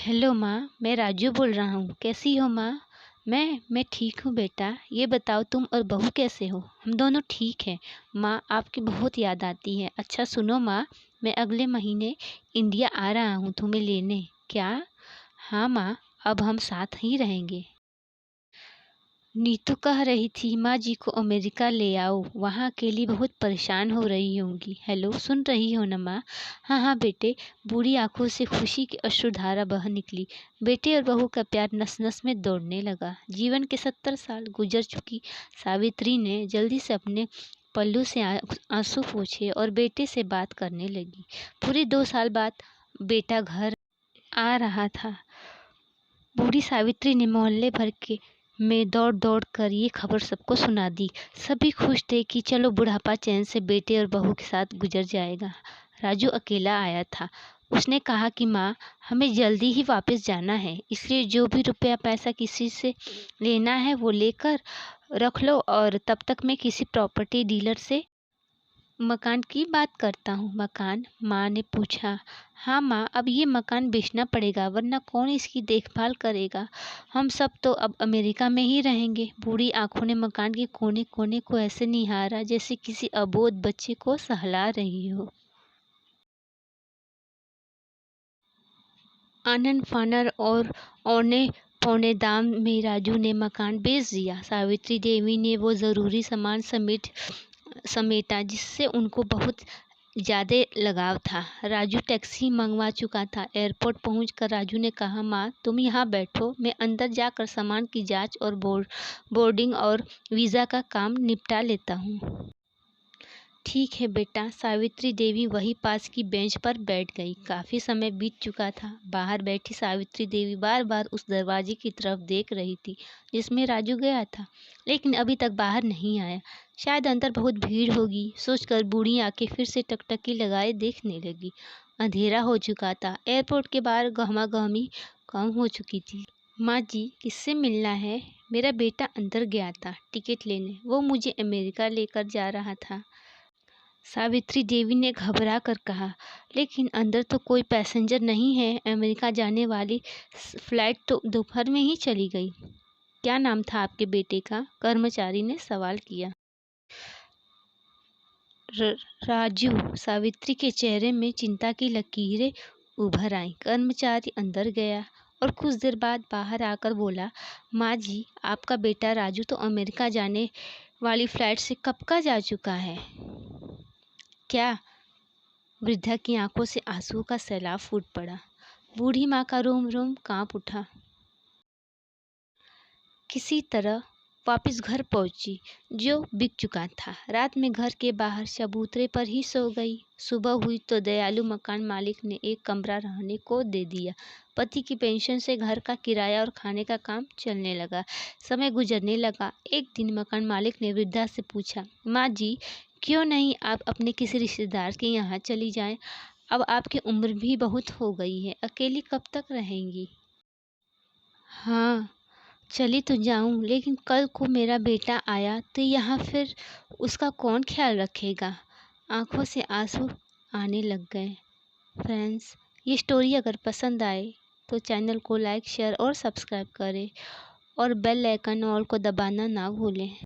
Hello माँ, मैं राजू बोल रहा हूँ। कैसी हो माँ? मैं ठीक हूँ बेटा। ये बताओ तुम और बहू कैसे हो? हम दोनों ठीक हैं। माँ, आपकी बहुत याद आती है। अच्छा सुनो माँ, मैं अगले महीने इंडिया आ रहा हूँ तुम्हें लेने। क्या? हाँ माँ, अब हम साथ ही रहेंगे। नीतू कह रही थी माँ जी को अमेरिका ले आओ, वहाँ अकेली बहुत परेशान हो रही होंगी। हेलो, सुन रही हो ना माँ? हाँ हाँ बेटे। बूढ़ी आंखों से खुशी की अश्रुधारा बह निकली। बेटे और बहू का प्यार नस नस में दौड़ने लगा। जीवन के 70 साल गुजर चुकी सावित्री ने जल्दी से अपने पल्लू से आंसू पोंछे और बेटे से बात करने लगी। पूरे 2 साल बाद बेटा घर आ रहा था। बूढ़ी सावित्री ने मोहल्ले भर के में दौड़ दौड़ कर ये खबर सबको सुना दी। सभी खुश थे कि चलो बुढ़ापा चैन से बेटे और बहू के साथ गुजर जाएगा। राजू अकेला आया था। उसने कहा कि माँ, हमें जल्दी ही वापस जाना है, इसलिए जो भी रुपया पैसा किसी से लेना है वो लेकर रख लो, और तब तक मैं किसी प्रॉपर्टी डीलर से मकान की बात करता हूँ। मकान? माँ ने पूछा। हाँ माँ, अब ये मकान बेचना पड़ेगा, वरना कौन इसकी देखभाल करेगा? हम सब तो अब अमेरिका में ही रहेंगे। बूढ़ी आंखों ने मकान के कोने कोने को ऐसे निहारा जैसे किसी अबोध बच्चे को सहला रही हो। आनन फानन और औने पौने दाम में राजू ने मकान बेच दिया। सावित्री देवी ने वो ज़रूरी सामान समेटा जिससे उनको बहुत ज़्यादा लगाव था। राजू टैक्सी मंगवा चुका था। एयरपोर्ट पहुंचकर राजू ने कहा, माँ तुम यहाँ बैठो, मैं अंदर जाकर सामान की जांच और बोर्डिंग और वीज़ा का काम निपटा लेता हूँ। ठीक है बेटा। सावित्री देवी वही पास की बेंच पर बैठ गई। काफ़ी समय बीत चुका था। बाहर बैठी सावित्री देवी बार बार उस दरवाजे की तरफ देख रही थी जिसमें राजू गया था, लेकिन अभी तक बाहर नहीं आया। शायद अंदर बहुत भीड़ होगी, सोचकर बूढ़ी आंखें फिर से टकटकी लगाए देखने लगी। अंधेरा हो चुका था। एयरपोर्ट के बाहर गहमागहमी कम हो चुकी थी। माँ जी, किससे मिलना है? मेरा बेटा अंदर गया था टिकट लेने। वो मुझे अमेरिका लेकर जा रहा था। सावित्री देवी ने घबरा कर कहा। लेकिन अंदर तो कोई पैसेंजर नहीं है। अमेरिका जाने वाली फ्लाइट तो दोपहर में ही चली गई। क्या नाम था आपके बेटे का? कर्मचारी ने सवाल किया। राजू। सावित्री के चेहरे में चिंता की लकीरें उभर आईं। कर्मचारी अंदर गया और कुछ देर बाद बाहर आकर बोला, माँ जी, आपका बेटा राजू तो अमेरिका जाने वाली फ्लाइट से कब का जा चुका है। क्या? वृद्धा की आंखों से आंसू का सैलाब फूट पड़ा। बूढ़ी माँ का रोम रोम कांप उठा। किसी तरह वापस घर पहुंची, जो बिक चुका था। रात में घर के बाहर चबूतरे पर ही सो गई। सुबह हुई तो दयालु मकान मालिक ने एक कमरा रहने को दे दिया। पति की पेंशन से घर का किराया और खाने का काम चलने लगा। समय गुजरने लगा। एक दिन मकान मालिक ने वृद्धा से पूछा, माँ जी, क्यों नहीं आप अपने किसी रिश्तेदार के यहाँ चली जाएं? अब आपकी उम्र भी बहुत हो गई है, अकेली कब तक रहेंगी? हाँ, चली तो जाऊं, लेकिन कल को मेरा बेटा आया तो यहाँ फिर उसका कौन ख्याल रखेगा? आंखों से आंसू आने लग गए। फ्रेंड्स, ये स्टोरी अगर पसंद आए तो चैनल को लाइक, शेयर और सब्सक्राइब करें, और बेल आइकन ऑल को दबाना ना भूलें।